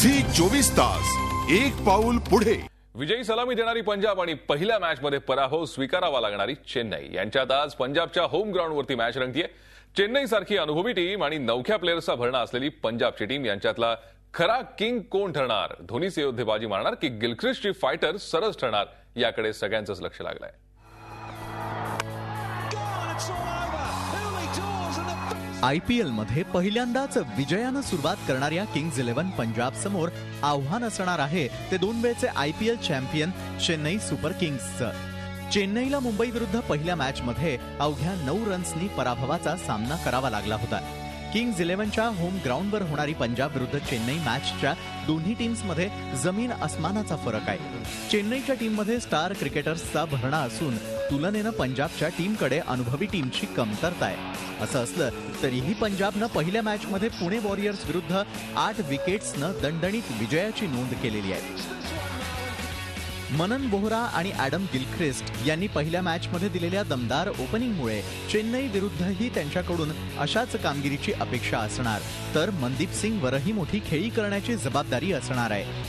Zee 24 तास एक पाऊल पुढे। विजयी सलामी देणारी पंजाब आणि पहिल्या मॅचमध्ये पराभव स्वीकारावा लागणारी चेन्नई यांच्यात आज पंजाबच्या होम ग्राउंडवरती मॅच रंगतीये। चेन्नई सारखी अनुभवी टीम आणि नवख्या प्लेयर्सचा भरणा असलेली पंजाबची टीम यांच्यातला खरा किंग कोण ठरणार? धोनीचे योद्धे बाजी मारणार की गिलख्रिस्टची फायटर सरस ठरणार? याकडे सगळ्यांचंच लक्ष लागलंय। IPL मध्ये पहिल्यांदाच विजयानं सुरुवात करणाऱ्या किंग्ज 11 पंजाब समोर आव्हान असणार आहे ते 2 वेळचे IPL चॅम्पियन चेन्नई सुपर किंग्सचं। चेन्नईला मुंबई विरुद्ध पहिल्या मॅचमध्ये अवघ्या 9 रन्सनी पराभवाचा सामना करावा लागला होता। किंग्ज 11च्या होम ग्राउंडवर होणारी पंजाब विरुद्ध चेन्नई मॅचच्या दोन्ही टीम्समध्ये जमीन आसमानाचा फरक आहे। चेन्नईच्या टीममध्ये स्टार क्रिकेटर्सचा भरणा असून तुलनेनं पंजाबच्या टीमकडे अनुभवी टीमची कमतरता आहे। असं असलं तरीही पंजाबनं पहिल्या मॅचमध्ये पुणे वॉरियर्स विरुद्ध 8 विकेट्सनं दणदणीत विजयाची नोंद केलेली आहे। मनन बोहरा आणि ॲडम गिलख्रिस्ट यांनी पहिल्या मॅचमध्ये दिलेल्या दमदार ओपनिंगमुळे चेन्नई विरुद्धही त्यांच्याकडून अशाच कामगिरीची अपेक्षा असणार, तर मनदीप सिंगवरही मोठी खेळी करण्याची जबाबदारी असणार आहे।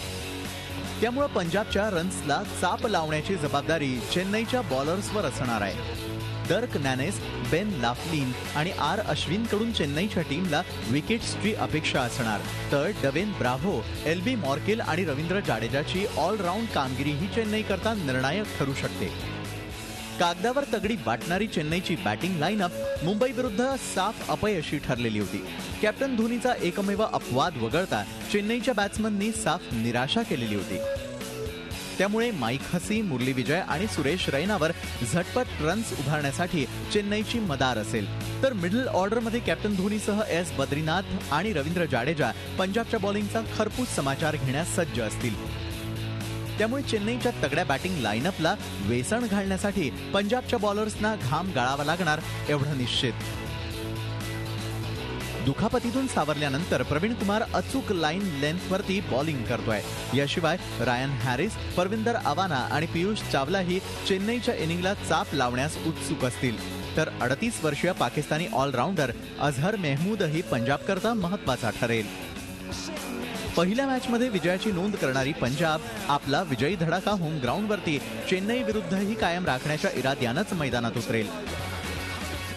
त्यामुळे पंजाबच्या रन्सला चाप लावण्याची जबाबदारी चेन्नईच्या बॉलर्सवर असणार आहे। डर्क नॅनेस, बेन लाफ्लिन आणि आर अश्विनकडून चेन्नईच्या टीमला विकेट्सची अपेक्षा असणार, तर डवेन ब्राव्हो, LB मॉर्केल आणि रवींद्र जाडेजाची ऑलराऊंड कामगिरी ही चेन्नईकरता निर्णायक ठरू शकते। कागदावर तगडी वाटणारी चेन्नईची बॅटिंग लाईनअप मुंबई विरुद्ध साफ अपयशी ठरलेली होती। कॅप्टन धोनीचा एकमेव अपवाद वगळता चेन्नईच्या बॅट्समननी साफ निराशा केलेली होती। त्यामुळे माईक हसी, मुरली विजय आणि सुरेश रैनावर झटपट रन्स उभारण्यासाठी चेन्नईची मदार असेल, तर मिडल ऑर्डरमध्ये कॅप्टन धोनीसह एस बद्रीनाथ आणि रवींद्र जाडेजा पंजाबच्या बॉलिंगचा खरपूस समाचार घेण्यास सज्ज असतील। त्यामुळे चेन्नईच्या तगड्या बॅटिंग लाईनअपला वेसण घालण्यासाठी पंजाबच्या बॉलर्सना घाम गाळावा लागणार एवढं निश्चित। दुखापतीतून सावरल्यानंतर प्रवीण कुमार अचूक लाईन लेंथवरती बॉलिंग करतोय। याशिवाय रायन हॅरिस, परविंदर अवाना आणि पियुष चावलाही चेन्नईच्या इनिंगला चाप लावण्यास उत्सुक असतील, तर 38 वर्षीय पाकिस्तानी ऑलराऊंडर अझहर मेहमूदही पंजाबकरता महत्वाचा ठरेल। पहिल्या मॅचमध्ये विजयाची नोंद करणारी पंजाब आपला विजयी धडाका होम ग्राउंडवरती चेन्नई विरुद्धही कायम राखण्याच्या इराद्यानंच मैदानात उतरेल,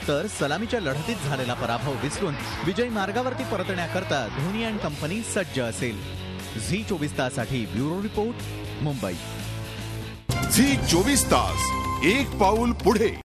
तर सलामीच्या लढतीत झालेला पराभव विसरून विजयी मार्गावरती परतण्याकरता धोनी अँड कंपनी सज्ज असेल। झी 24 ताससाठी ब्युरो रिपोर्ट, मुंबई। झी 24 तास एक पाऊल पुढे।